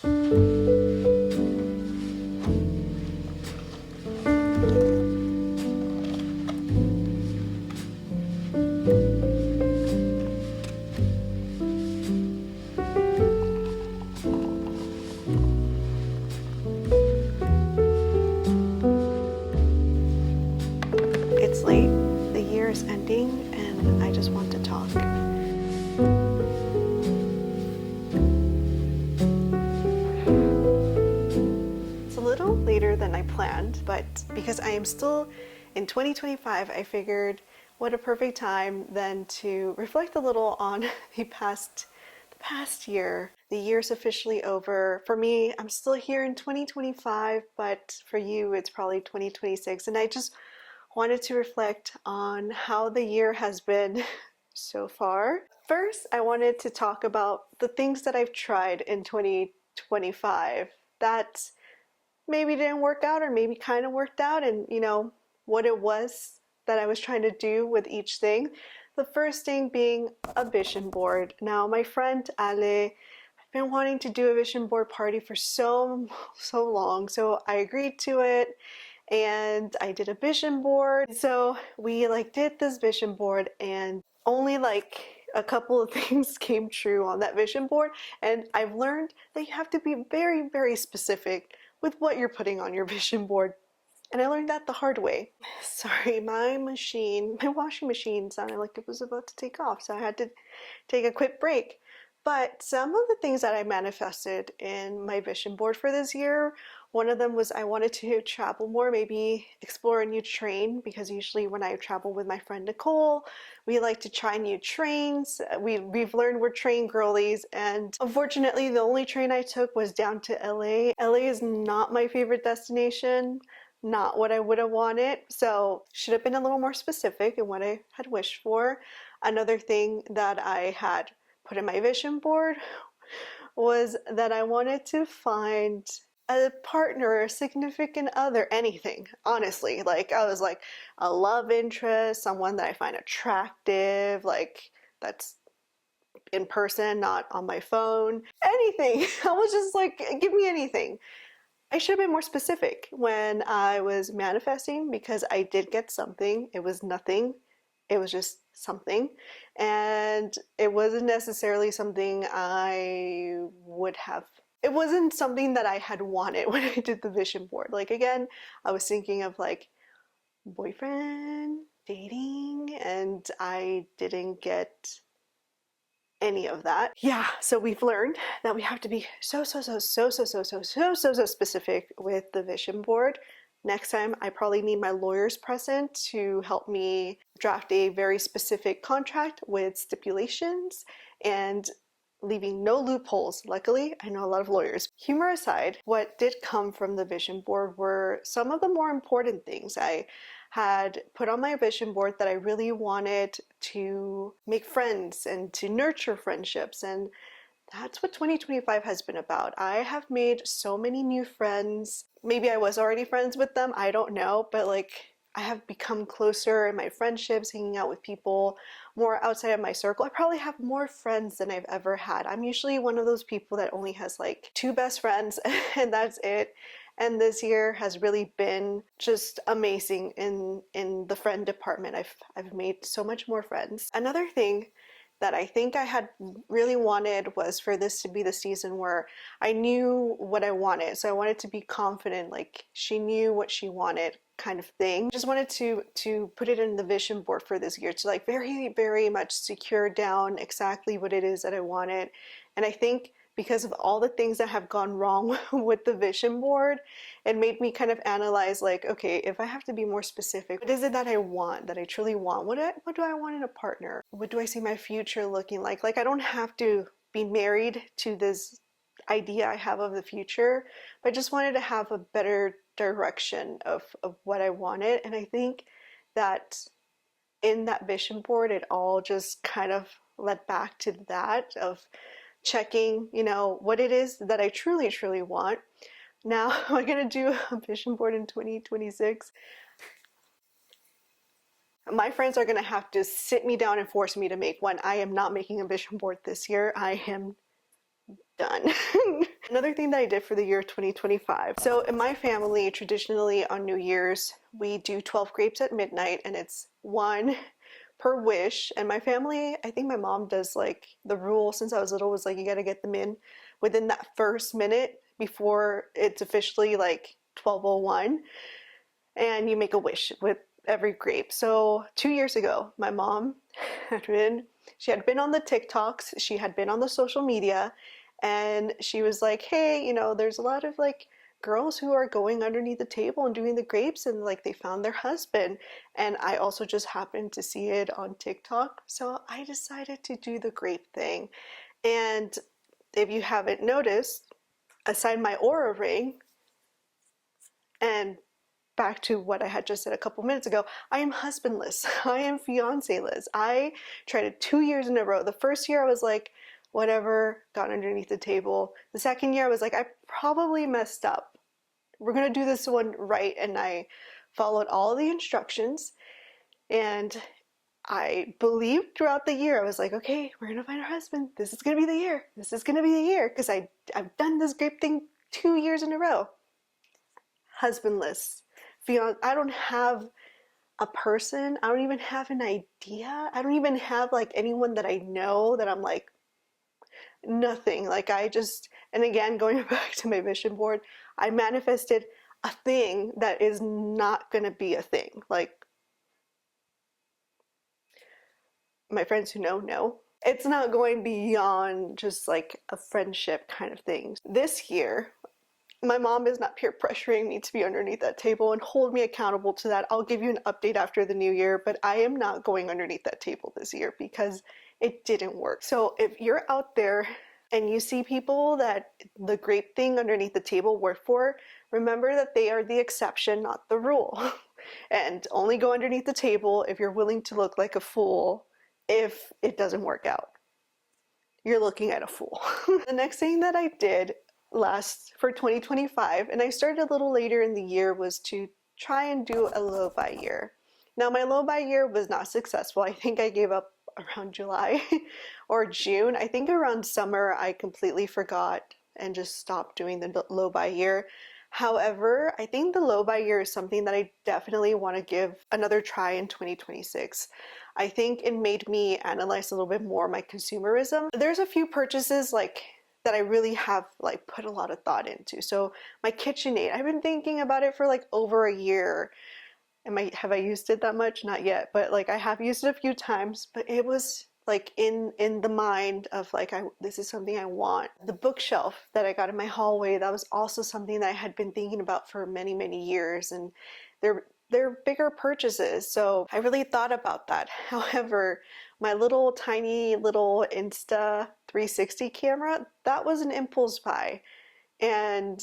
It's late, the year is ending, and I just want to talk. It's a little later than I planned, but because I am still in 2025, I figured what a perfect time then to reflect a little on the past year. The year's officially over. For me, I'm still here in 2025, but for you, it's probably 2026. And I just wanted to reflect on how the year has been so far. First, I wanted to talk about the things that I've tried in 2025 that maybe didn't work out or maybe kind of worked out, and what it was that I was trying to do with each thing. The first thing being a vision board. Now, my friend Ale, I've been wanting to do a vision board party for so long, so I agreed to it and I did a vision board. So we did this vision board, and only a couple of things came true on that vision board, and I've learned that you have to be very specific with what you're putting on your vision board. And I learned that the hard way. Sorry, my washing machine sounded like it was about to take off, so I had to take a quick break. But some of the things that I manifested in my vision board for this year, one of them was I wanted to travel more, maybe explore a new train, because usually when I travel with my friend Nicole, we like to try new trains. We've learned we're train girlies, and unfortunately the only train I took was down to LA. LA is not my favorite destination, not what I would have wanted, so should have been a little more specific in what I had wished for. Another thing that I had put in my vision board was that I wanted to find a partner, a significant other, anything, honestly. I was like a love interest, someone that I find attractive, that's in person, not on my phone, anything. I was just like, give me anything. I should have been more specific when I was manifesting, because I did get something. It was nothing. It was just something. And it wasn't necessarily something I would have. It wasn't something that I had wanted when I did the vision board. Again, I was thinking of boyfriend, dating, and I didn't get any of that. Yeah, so we've learned that we have to be so specific with the vision board. Next time, I probably need my lawyers present to help me draft a very specific contract with stipulations and leaving no loopholes. Luckily, I know a lot of lawyers. Humor aside, what did come from the vision board were some of the more important things. I had put on my vision board that I really wanted to make friends and to nurture friendships, and that's what 2025 has been about. I have made so many new friends. Maybe I was already friends with them, I don't know, but I have become closer in my friendships, hanging out with people more outside of my circle. I probably have more friends than I've ever had. I'm usually one of those people that only has 2 best friends and that's it. And this year has really been just amazing in the friend department. I've made so much more friends. Another thing that I think I had really wanted was for this to be the season where I knew what I wanted. So I wanted to be confident, she knew what she wanted, kind of thing. Just wanted to put it in the vision board for this year to very much secure down exactly what it is that I wanted. And I think because of all the things that have gone wrong with the vision board, it made me kind of analyze okay, if I have to be more specific, what is it that I want, that I truly want? What do I want in a partner? What do I see my future looking like? I don't have to be married to this idea I have of the future, but I just wanted to have a better direction of what I wanted. And I think that in that vision board, it all just kind of led back to that of checking, what it is that I truly want. Now, am I going to do a vision board in 2026? My friends are going to have to sit me down and force me to make one. I am not making a vision board this year. I am done. Another thing that I did for the year 2025. So in my family, traditionally on New Year's, we do 12 grapes at midnight, and it's one per wish. And my family, I think my mom does, like, the rule since I was little was like you got to get them in within that first minute before it's officially like 12:01, and you make a wish with every grape. So 2 years ago, my mom she had been on the TikToks, she had been on the social media, and she was like, hey, there's a lot of like girls who are going underneath the table and doing the grapes, and like they found their husband. And I also just happened to see it on TikTok, so I decided to do the grape thing. And if you haven't noticed, aside my aura ring, and back to what I had just said a couple minutes ago, I am husbandless. I am fiance-less. I tried it 2 years in a row. The first year I was like, whatever, got underneath the table. The second year I was like, I probably messed up. We're gonna do this one right. And I followed all the instructions, and I believed throughout the year. I was like, okay, we're gonna find our husband. This is gonna be the year. This is gonna be the year. Because I've done this grape thing 2 years in a row. Husbandless. I don't have a person. I don't even have an idea. I don't even have like anyone that I know that I'm like, nothing. Like and again, going back to my vision board, I manifested a thing that is not gonna be a thing. Like, my friends who know, it's not going beyond just like a friendship kind of thing. This year, my mom is not peer pressuring me to be underneath that table and hold me accountable to that. I'll give you an update after the new year, but I am not going underneath that table this year because it didn't work. So if you're out there and you see people that the grape thing underneath the table worked for, remember that they are the exception, not the rule. And only go underneath the table if you're willing to look like a fool if it doesn't work out. You're looking at a fool. The next thing that I did for 2025, and I started a little later in the year, was to try and do a low buy year. Now, my low buy year was not successful. I think I gave up around July or June. I think around summer I completely forgot and just stopped doing the low buy year. However, I think the low buy year is something that I definitely want to give another try in 2026. I think it made me analyze a little bit more my consumerism. There's a few purchases that I really have put a lot of thought into. So my KitchenAid, I've been thinking about it for over a year. Have I used it that much? Not yet, but I have used it a few times, but it was in the mind of this is something I want. The bookshelf that I got in my hallway, that was also something that I had been thinking about for many, many years, and they're bigger purchases, so I really thought about that. However, my little tiny little Insta 360 camera, that was an impulse buy. And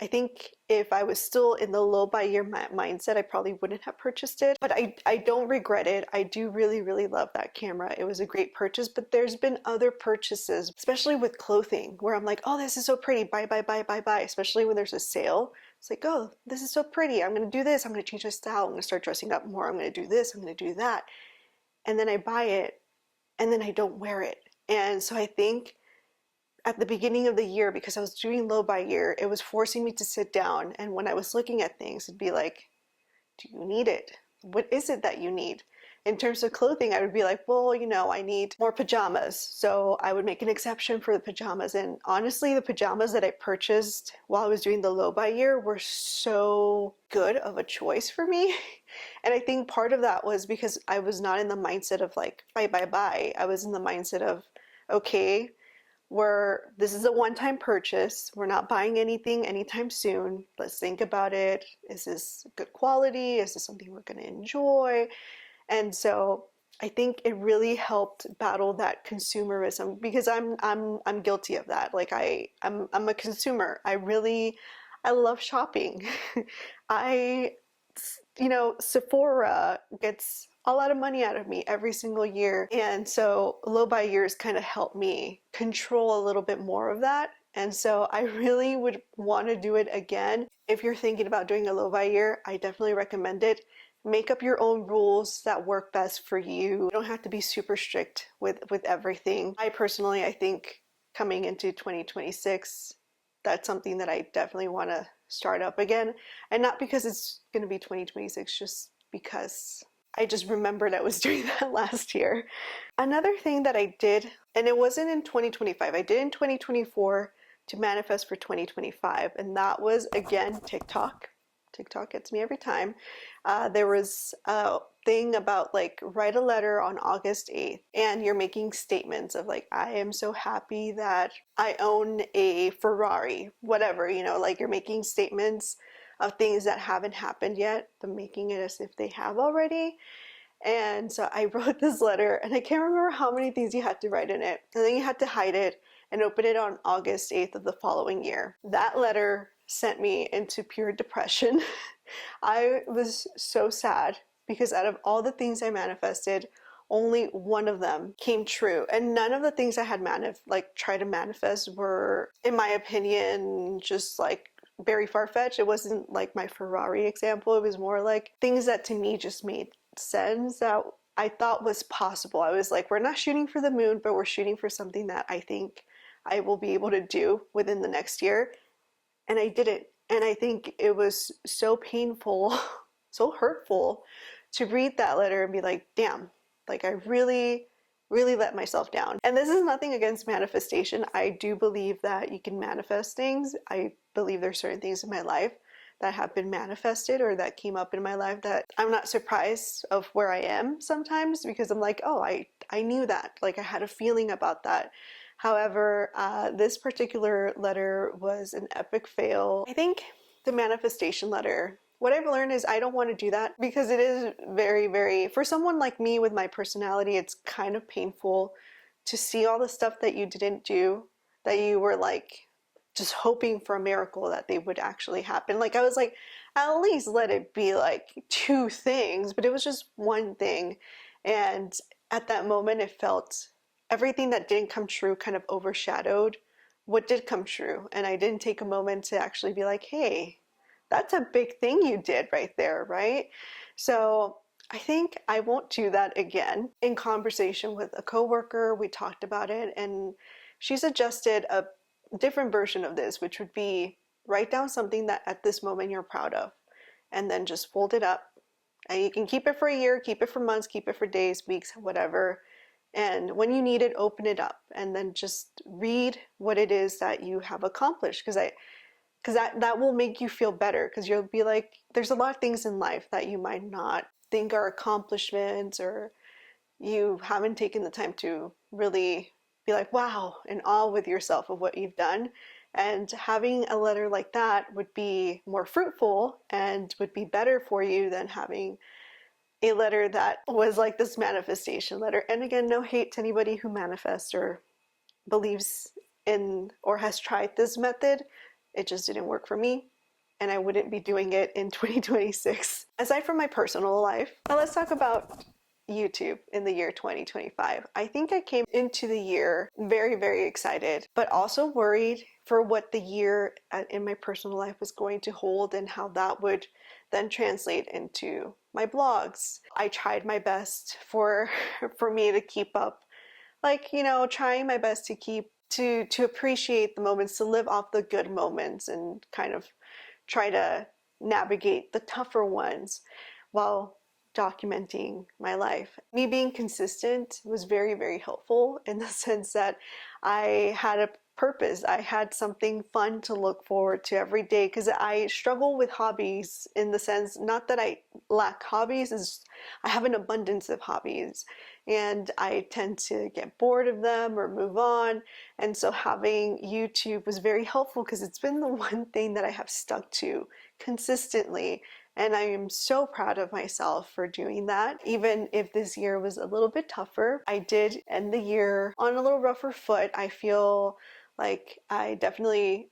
I think if I was still in the low buy year mindset, I probably wouldn't have purchased it. But I don't regret it. I do really, really love that camera. It was a great purchase. But there's been other purchases, especially with clothing, where I'm like, oh, this is so pretty. Buy, buy, buy, buy, buy. Especially when there's a sale. It's like, oh, this is so pretty. I'm going to do this. I'm going to change my style. I'm going to start dressing up more. I'm going to do this. I'm going to do that. And then I buy it, and then I don't wear it. And so I think at the beginning of the year, because I was doing low buy year, it was forcing me to sit down. And when I was looking at things, it'd be like, do you need it? What is it that you need? In terms of clothing, I would be like, well, I need more pajamas. So I would make an exception for the pajamas. And honestly, the pajamas that I purchased while I was doing the low buy year were so good of a choice for me. And I think part of that was because I was not in the mindset of buy, buy, buy. I was in the mindset of, okay, this is a one-time purchase. We're not buying anything anytime soon. Let's think about it. Is this good quality? Is this something we're going to enjoy? And so I think it really helped battle that consumerism, because I'm guilty of that. I'm a consumer. I love shopping. Sephora gets a lot of money out of me every single year. And so low buy years kind of help me control a little bit more of that. And so I really would want to do it again. If you're thinking about doing a low buy year, I definitely recommend it. Make up your own rules that work best for you. You don't have to be super strict with everything. I think coming into 2026, that's something that I definitely want to start up again. And not because it's going to be 2026, just because I just remembered I was doing that last year. Another thing that I did, and it wasn't in 2025, I did in 2024 to manifest for 2025, and that was again TikTok. TikTok gets me every time. There was a thing about like write a letter on August 8th, and you're making statements of like, I am so happy that I own a Ferrari, whatever, you know, like you're making statements of things that haven't happened yet, but making it as if they have already. And so I wrote this letter, and I can't remember how many things you had to write in it. And then you had to hide it and open it on August 8th of the following year. That letter sent me into pure depression. I was so sad because out of all the things I manifested, only one of them came true. And none of the things I had tried to manifest were, in my opinion, just like very far-fetched. It wasn't like my Ferrari example. It was more like things that to me just made sense, that I thought was possible. I was like, we're not shooting for the moon, but we're shooting for something that I think I will be able to do within the next year. And I did it. And I think it was so painful, so hurtful to read that letter and be like, damn, like I really, really let myself down. And this is nothing against manifestation. I do believe that you can manifest things. I believe there's certain things in my life that have been manifested or that came up in my life that I'm not surprised of where I am sometimes, because I'm like, oh, I knew that. Like I had a feeling about that. However, this particular letter was an epic fail. I think the manifestation letter, what I've learned is I don't want to do that because it is very, very, for someone like me with my personality, it's kind of painful to see all the stuff that you didn't do, that you were like just hoping for a miracle that they would actually happen. Like I was like, at least let it be like 2 things, but it was just one thing. And at that moment, it felt everything that didn't come true kind of overshadowed what did come true. And I didn't take a moment to actually be like, hey, that's a big thing you did right there, right? So I think I won't do that again. In conversation with a coworker, we talked about it, and she suggested a different version of this, which would be write down something that at this moment you're proud of, and then just fold it up. And you can keep it for a year, keep it for months, keep it for days, weeks, whatever. And when you need it, open it up and then just read what it is that you have accomplished. Because that will make you feel better, because you'll be like, there's a lot of things in life that you might not think are accomplishments, or you haven't taken the time to really be like, wow, in awe with yourself of what you've done. And having a letter like that would be more fruitful and would be better for you than having a letter that was like this manifestation letter. And again, no hate to anybody who manifests or believes in or has tried this method. It just didn't work for me, and I wouldn't be doing it in 2026. Aside from my personal life, now let's talk about YouTube in the year 2025. I think I came into the year very, very excited, but also worried for what the year in my personal life was going to hold and how that would then translate into my blogs. I tried my best for me to keep up, like, you know, trying my best to keep to appreciate the moments, to live off the good moments and kind of try to navigate the tougher ones while documenting my life. Me being consistent was very, very helpful in the sense that I had a purpose. I had something fun to look forward to every day, because I struggle with hobbies in the sense, not that I lack hobbies, is I have an abundance of hobbies and I tend to get bored of them or move on. And so having YouTube was very helpful because it's been the one thing that I have stuck to consistently. And I am so proud of myself for doing that. Even if this year was a little bit tougher, I did end the year on a little rougher foot. I feel like I definitely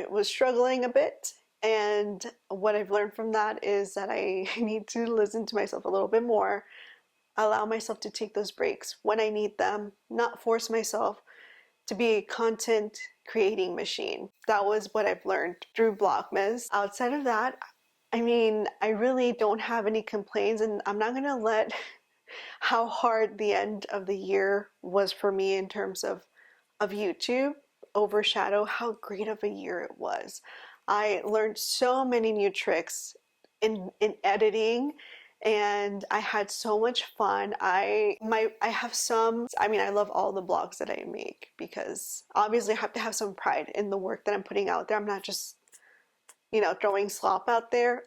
was struggling a bit. And what I've learned from that is that I need to listen to myself a little bit more, allow myself to take those breaks when I need them, not force myself to be a content creating machine. That was what I've learned through Vlogmas. Outside of that, I mean, I really don't have any complaints, and I'm not gonna let how hard the end of the year was for me in terms of YouTube. overshadow how great of a year it was. I learned so many new tricks in editing, and I had so much fun. I have some, I mean, I love all the blogs that I make because obviously I have to have some pride in the work that I'm putting out there. I'm not just, you know, throwing slop out there,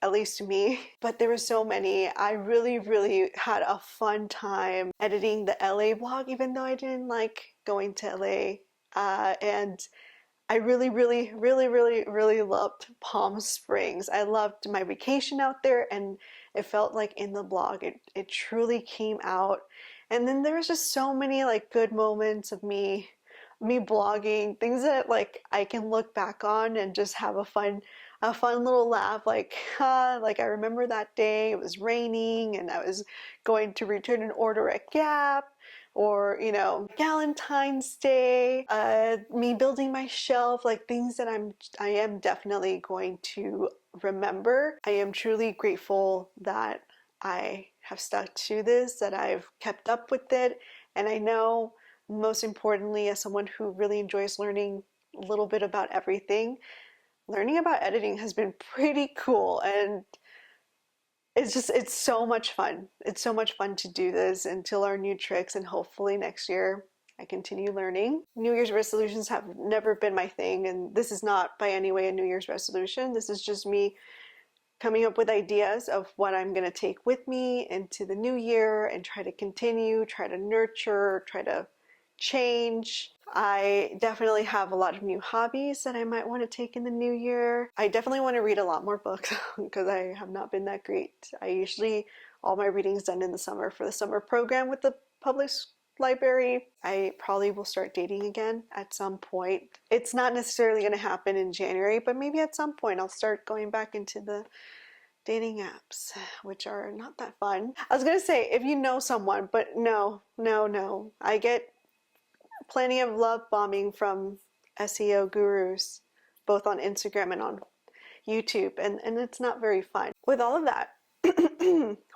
at least to me. But there were so many. I really, really had a fun time editing the LA blog, even though I didn't like going to LA. And I really, really, really, really, really loved Palm Springs. I loved my vacation out there, and it felt like in the blog, it truly came out. And then there was just so many like good moments of me blogging, things that like I can look back on and just have a fun little laugh, like like I remember that day it was raining and I was going to return an order at Gap, or you know, Valentine's Day, me building my shelf, like things that I am definitely going to remember. I am truly grateful that I have stuck to this, that I've kept up with it, and I know, most importantly, as someone who really enjoys learning a little bit about everything, learning about editing has been pretty cool, and it's so much fun. It's so much fun to do this and to learn new tricks, and hopefully next year I continue learning. New Year's resolutions have never been my thing, and this is not by any way a New Year's resolution. This is just me coming up with ideas of what I'm going to take with me into the new year and try to continue, try to nurture, try to change. I definitely have a lot of new hobbies that I might want to take in the new year. I definitely want to read a lot more books because I have not been that great. I usually, all my reading is done in the summer for the summer program with the public library. I probably will start dating again at some point. It's not necessarily going to happen in January, but maybe at some point I'll start going back into the dating apps, which are not that fun. I was going to say, if you know someone, but no. I get plenty of love bombing from SEO gurus, both on Instagram and on YouTube, and it's not very fun. With all of that,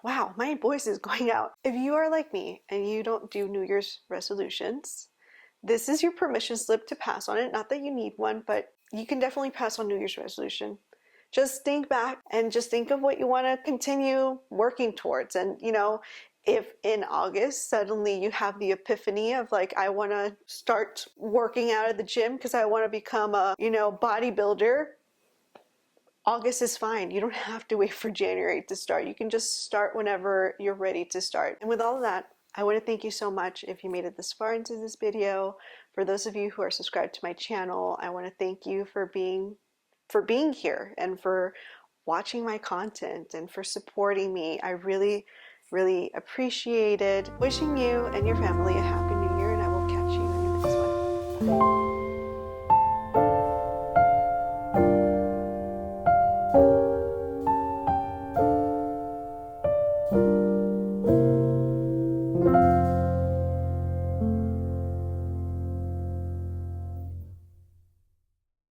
wow, my voice is going out. If you are like me and you don't do New Year's resolutions, this is your permission slip to pass on it. Not that you need one, but you can definitely pass on New Year's resolution. Just think back and just think of what you want to continue working towards. And, you know, if in August suddenly you have the epiphany of like, I want to start working out at the gym because I want to become a, you know, bodybuilder, August is fine. You don't have to wait for January to start. You can just start whenever you're ready to start. And with all of that, I want to thank you so much if you made it this far into this video. For those of you who are subscribed to my channel, I want to thank you for being here and for watching my content and for supporting me. I really, really appreciate it. Wishing you and your family a happy new year, and I will catch you in the next one. Bye.